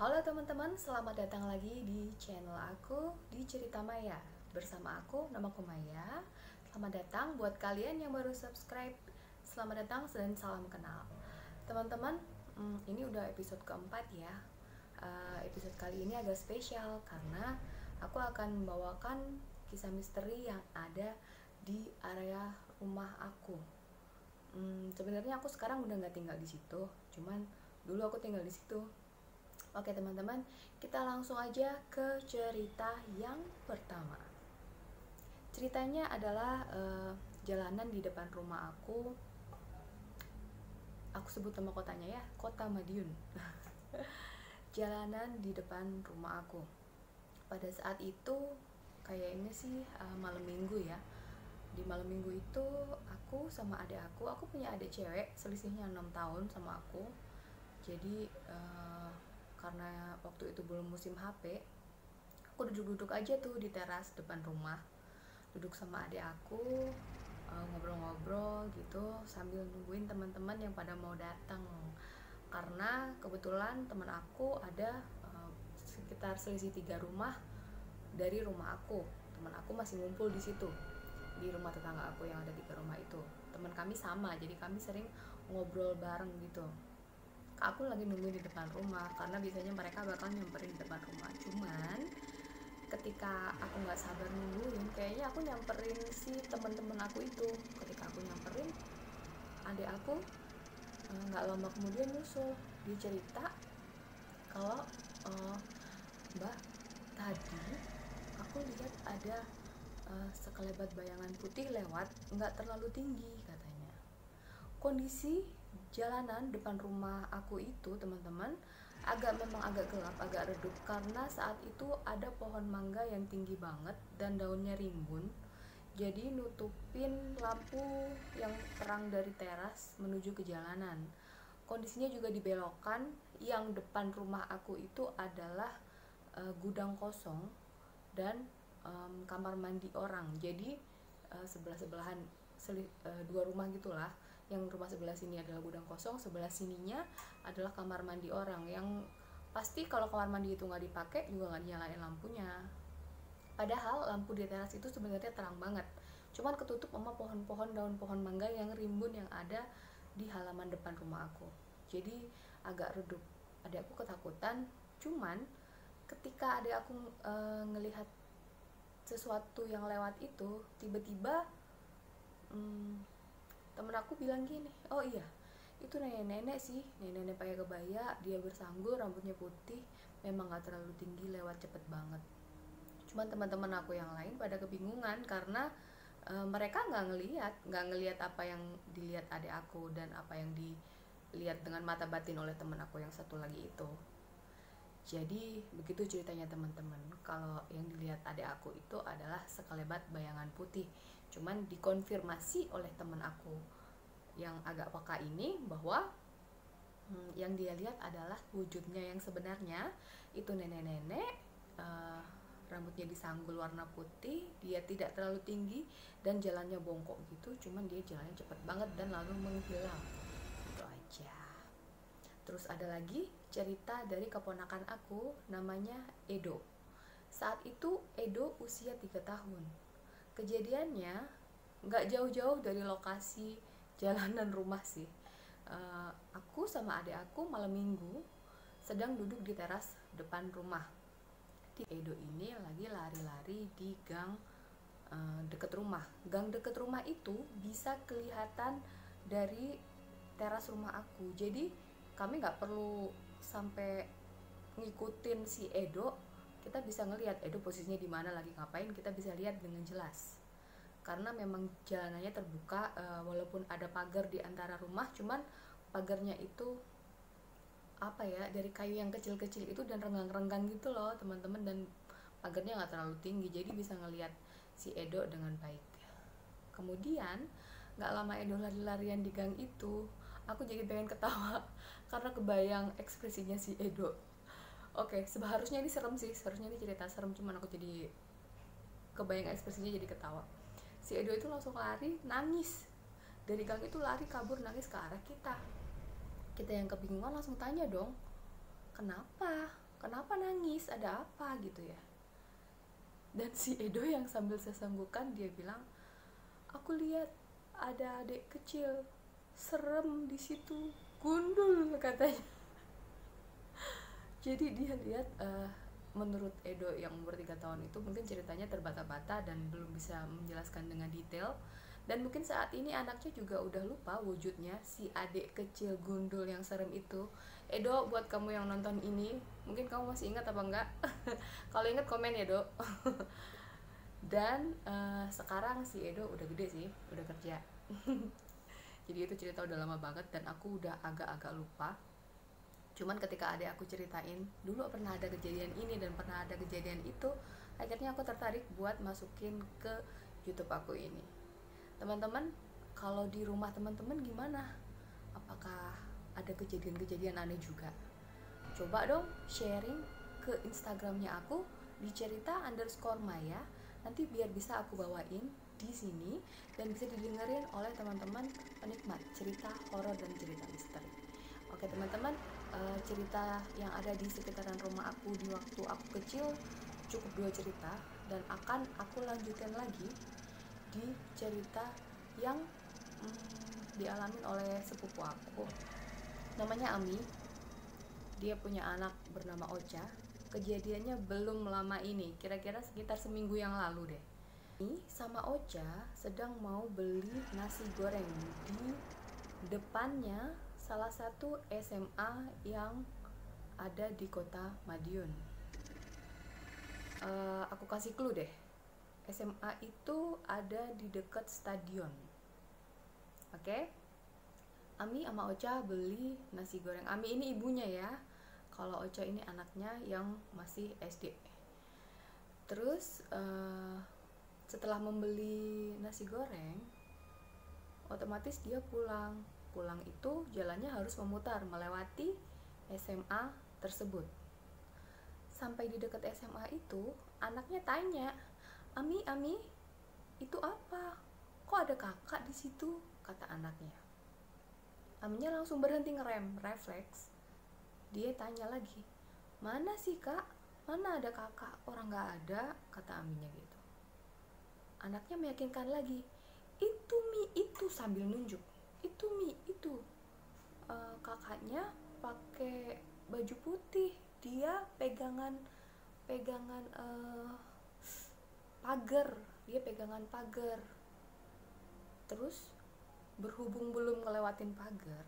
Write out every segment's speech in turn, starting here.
Halo teman-teman, selamat datang lagi di channel aku di Cerita Maya. Bersama aku, namaku Maya. Selamat datang buat kalian yang baru subscribe. Selamat datang dan salam kenal. Teman-teman, ini udah episode keempat ya. Episode kali ini agak spesial karena aku akan membawakan kisah misteri yang ada di area rumah aku. Sebenarnya aku sekarang udah nggak tinggal di situ, cuman dulu aku tinggal di situ. Oke teman-teman, kita langsung aja ke cerita yang pertama. Ceritanya adalah jalanan di depan rumah aku. Aku sebut nama kotanya ya, Kota Madiun. Jalanan di depan rumah aku. Pada saat itu kayaknya sih malam minggu ya. Di malam minggu itu aku sama adik aku punya adik cewek, selisihnya 6 tahun sama aku. Jadi karena waktu itu belum musim HP, aku duduk-duduk aja tuh di teras depan rumah, duduk sama adik aku, ngobrol-ngobrol gitu sambil nungguin teman-teman yang pada mau datang. Karena kebetulan teman aku ada sekitar selisih 3 rumah dari rumah aku. Teman aku masih ngumpul di situ, di rumah tetangga aku yang ada 3 rumah itu. Teman kami sama, jadi kami sering ngobrol bareng gitu. Aku lagi nungguin di depan rumah karena biasanya mereka bakal nyamperin di depan rumah. Cuman ketika aku nggak sabar nungguin, kayaknya aku nyamperin si teman-teman aku itu. Ketika aku nyamperin, adik aku nggak lama kemudian nyusul. Dia cerita kalau Mbak, tadi aku lihat ada sekelebat bayangan putih lewat, nggak terlalu tinggi katanya. Kondisi jalanan depan rumah aku itu teman-teman memang agak gelap, agak redup karena saat itu ada pohon mangga yang tinggi banget dan daunnya rimbun, jadi nutupin lampu yang terang dari teras menuju ke jalanan. Kondisinya juga dibelokkan. Yang depan rumah aku itu adalah gudang kosong dan kamar mandi orang. Jadi sebelah-sebelahan dua rumah gitulah. Yang rumah sebelah sini adalah gudang kosong, sebelah sininya adalah kamar mandi orang. Yang pasti kalau kamar mandi itu nggak dipakai juga nggak dinyalain lampunya. Padahal lampu di teras itu sebenarnya terang banget, cuman ketutup sama pohon-pohon, daun pohon mangga yang rimbun yang ada di halaman depan rumah aku. Jadi agak redup. Adik aku ketakutan. Cuman ketika adik aku ngelihat sesuatu yang lewat itu, tiba-tiba temen aku bilang gini, oh iya itu nenek-nenek sih, nenek-nenek pakai kebaya, dia bersanggur, rambutnya putih, memang gak terlalu tinggi, lewat cepet banget. Cuman teman-teman aku yang lain pada kebingungan karena mereka nggak ngelihat apa yang dilihat adik aku dan apa yang dilihat dengan mata batin oleh teman aku yang satu lagi itu. Jadi begitu ceritanya teman-teman. Kalau yang dilihat adik aku itu adalah sekelebat bayangan putih. Cuman dikonfirmasi oleh teman aku yang agak peka ini bahwa yang dia lihat adalah wujudnya yang sebenarnya itu nenek-nenek, rambutnya disanggul warna putih, dia tidak terlalu tinggi dan jalannya bongkok gitu, cuman dia jalannya cepet banget dan lalu menghilang. Itu aja. Terus ada lagi cerita dari keponakan aku, namanya Edo. Saat itu Edo usia 3 tahun. Kejadiannya nggak jauh-jauh dari lokasi jalanan rumah sih. Aku sama adik aku malam minggu sedang duduk di teras depan rumah. Edo ini lagi lari-lari di gang deket rumah. Gang deket rumah itu bisa kelihatan dari teras rumah aku. Jadi kami nggak perlu sampai ngikutin si Edo, kita bisa ngelihat Edo posisinya di mana, lagi ngapain, kita bisa lihat dengan jelas. Karena memang jalanannya terbuka, walaupun ada pagar di antara rumah, cuman pagarnya itu apa ya, dari kayu yang kecil-kecil itu dan renggang-renggang gitu loh teman-teman, dan pagarnya nggak terlalu tinggi, jadi bisa ngelihat si Edo dengan baik. Kemudian nggak lama Edo lari-larian di gang itu, aku jadi pengen ketawa karena kebayang ekspresinya si Edo. Oke, seharusnya ini serem sih, seharusnya ini cerita serem, cuman aku jadi kebayang ekspresinya jadi ketawa. Si Edo itu langsung lari, nangis dari gang itu, lari kabur nangis ke arah kita. Kita yang kebingungan langsung tanya dong, kenapa kenapa nangis, ada apa gitu ya. Dan si Edo yang sambil sesenggukan dia bilang, aku lihat ada adik kecil, serem di situ, gundul katanya. Jadi dia lihat, menurut Edo yang umur 3 tahun itu mungkin ceritanya terbata-bata dan belum bisa menjelaskan dengan detail. Dan mungkin saat ini anaknya juga udah lupa wujudnya si adik kecil gundul yang serem itu. Edo, buat kamu yang nonton ini, mungkin kamu masih ingat apa enggak? Kalau ingat komen ya, Dok. Dan sekarang si Edo udah gede sih, udah kerja. Jadi itu cerita udah lama banget dan aku udah agak-agak lupa. Cuman ketika adik aku ceritain, dulu pernah ada kejadian ini dan pernah ada kejadian itu, akhirnya aku tertarik buat masukin ke YouTube aku ini. Teman-teman, kalau di rumah teman-teman gimana? Apakah ada kejadian-kejadian aneh juga? Coba dong sharing ke Instagramnya aku di cerita_maya. Nanti biar bisa aku bawain di sini dan bisa didengerin oleh teman-teman penikmat cerita horor dan cerita misteri. Oke teman-teman, cerita yang ada di sekitaran rumah aku di waktu aku kecil cukup 2 cerita, dan akan aku lanjutin lagi di cerita yang dialamin oleh sepupu aku. Namanya Ami. Dia punya anak bernama Ocha. Kejadiannya belum lama ini, kira-kira sekitar seminggu yang lalu deh. Ini sama Ocha sedang mau beli nasi goreng di depannya salah satu SMA yang ada di kota Madiun. Aku kasih clue deh. SMA itu ada di dekat stadion. Oke? Ami sama Ocha beli nasi goreng. Ami ini ibunya ya. Kalau Ocha ini anaknya yang masih SD. Terus setelah membeli nasi goreng, otomatis dia pulang. Pulang itu jalannya harus memutar melewati SMA tersebut. Sampai di dekat SMA itu, anaknya tanya, Ami, itu apa? Kok ada kakak di situ? Kata anaknya. Aminya langsung berhenti ngerem, refleks. Dia tanya lagi, mana sih kak? Mana ada kakak? Orang gak ada, kata Aminya gitu. Anaknya meyakinkan lagi, itu Mi, itu, sambil nunjuk. Itu Mi, itu. Kakaknya pakai baju putih. Dia pegangan pagar. Dia pegangan pagar. Terus berhubung belum ngelewatin pagar,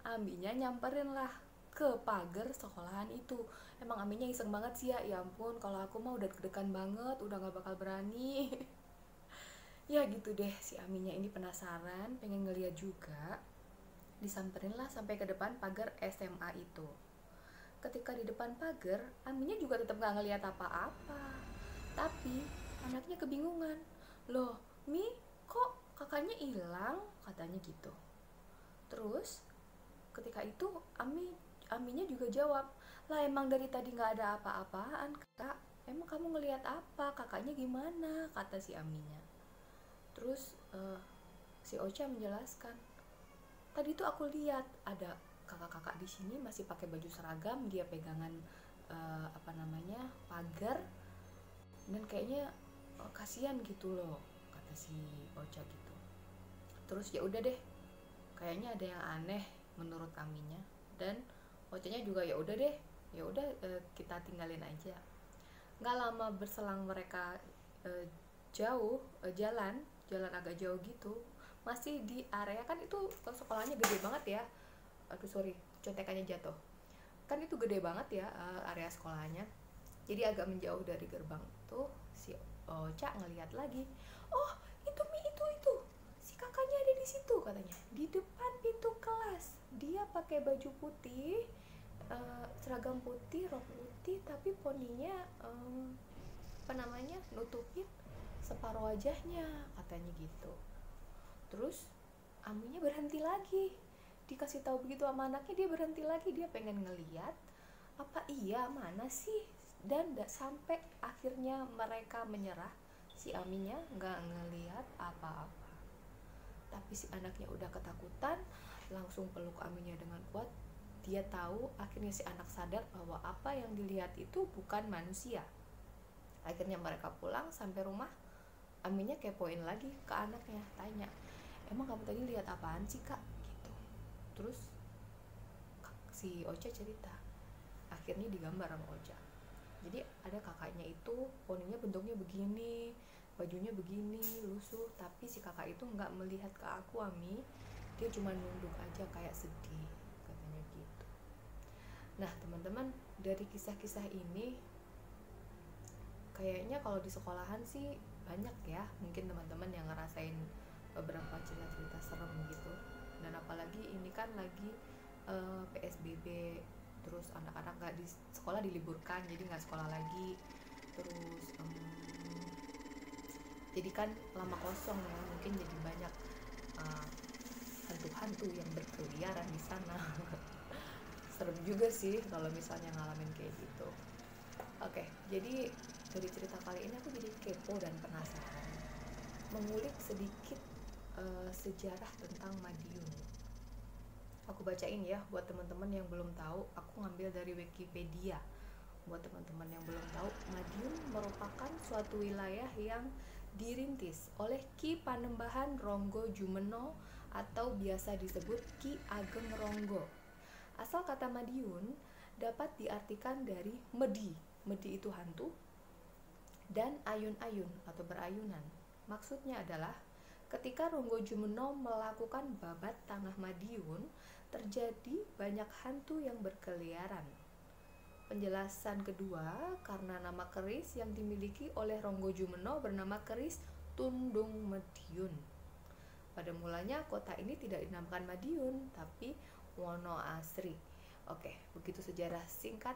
Aminya nyamperin lah ke pagar sekolahan itu. Emang Aminya iseng banget sih ya ampun, kalau aku mah udah deg-degan banget, udah gak bakal berani. Ya gitu deh, si Aminya ini penasaran, pengen ngeliat juga. Disamperin lah sampai ke depan pagar SMA itu. Ketika di depan pagar, Aminya juga tetap gak ngeliat apa-apa. Tapi anaknya kebingungan. Loh, Mi, kok kakaknya hilang? Katanya gitu. Terus ketika itu Aminya juga jawab, lah emang dari tadi gak ada apa-apaan kak. Emang kamu ngelihat apa? Kakaknya gimana? Kata si Aminya. Terus si Ocha menjelaskan, tadi tuh aku lihat ada kakak-kakak di sini masih pakai baju seragam, dia pegangan pagar, dan kayaknya kasihan gitu loh, kata si Ocha gitu. Terus ya udah deh, kayaknya ada yang aneh menurut Aminya, dan Ochanya juga ya udah deh, ya udah kita tinggalin aja. Nggak lama berselang mereka jauh jalan agak jauh gitu, masih di area, kan itu sekolahnya gede banget ya. Aduh sorry, contekannya jatuh. Kan itu gede banget ya area sekolahnya. Jadi agak menjauh dari gerbang tuh si Ocha ngelihat lagi. Oh, itu Mi, itu. Si kakaknya ada di situ katanya. Di depan pintu kelas. Dia pakai baju putih, seragam putih, rok putih, tapi poninya nutupin separuh wajahnya, katanya gitu. Terus Aminya berhenti lagi. Dikasih tahu begitu sama anaknya, dia berhenti lagi, dia pengen ngeliat apa iya mana sih. Dan sampai akhirnya mereka menyerah, si Aminya nggak ngeliat apa-apa. Tapi si anaknya udah ketakutan, langsung peluk Aminya dengan kuat. dia tahu, akhirnya si anak sadar bahwa apa yang dilihat itu bukan manusia. Akhirnya mereka pulang, sampai rumah Aminnya kepoin lagi ke anaknya, tanya, emang kamu tadi lihat apaan sih kak, gitu. Terus si Ocha cerita, akhirnya digambar sama Ocha. Jadi ada kakaknya itu poninya bentuknya begini, bajunya begini, lusuh, tapi si kakak itu nggak melihat ke aku, Ami. Dia cuma nunduk aja kayak sedih, katanya gitu. Nah teman-teman, dari kisah-kisah ini kayaknya kalau di sekolahan sih banyak ya, mungkin teman-teman yang ngerasain beberapa cerita-cerita serem gitu. Dan apalagi ini kan lagi PSBB, terus anak-anak nggak di sekolah, diliburkan, jadi nggak sekolah lagi. Terus jadi kan lama kosong ya, mungkin jadi banyak hantu-hantu yang berkeliaran di sana. Serem juga sih kalau misalnya ngalamin kayak gitu. Oke, jadi dari cerita kali ini aku jadi kepo dan penasaran mengulik sedikit sejarah tentang Madiun. Aku bacain ya buat teman-teman yang belum tahu, aku ngambil dari Wikipedia. Buat teman-teman yang belum tahu, Madiun merupakan suatu wilayah yang dirintis oleh Ki Panembahan Ronggo Jumeno atau biasa disebut Ki Ageng Ronggo. Asal kata Madiun dapat diartikan dari medi. Medi itu hantu, dan ayun-ayun atau berayunan. Maksudnya adalah ketika Ronggo Jumeno melakukan babat tanah Madiun, terjadi banyak hantu yang berkeliaran. Penjelasan kedua, karena nama keris yang dimiliki oleh Ronggo Jumeno bernama keris Tundung Madiun. Pada mulanya kota ini tidak dinamakan Madiun, tapi Wonoasri. Oke, begitu sejarah singkat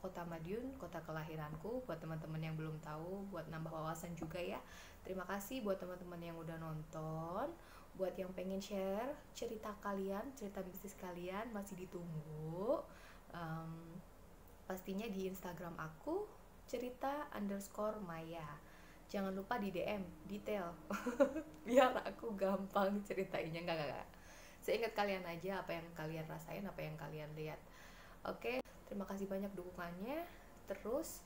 kota Madiun, kota kelahiranku. Buat teman-teman yang belum tahu, buat nambah wawasan juga ya. Terima kasih buat teman-teman yang udah nonton. Buat yang pengen share cerita kalian, cerita bisnis kalian, masih ditunggu. Pastinya di Instagram aku, cerita_Maya. Jangan lupa di DM detail biar aku gampang ceritainnya. Enggak. Seingat kalian aja, apa yang kalian rasain, apa yang kalian lihat. Oke, terima kasih banyak dukungannya. Terus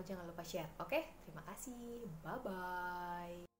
jangan lupa share. Oke, terima kasih. Bye bye.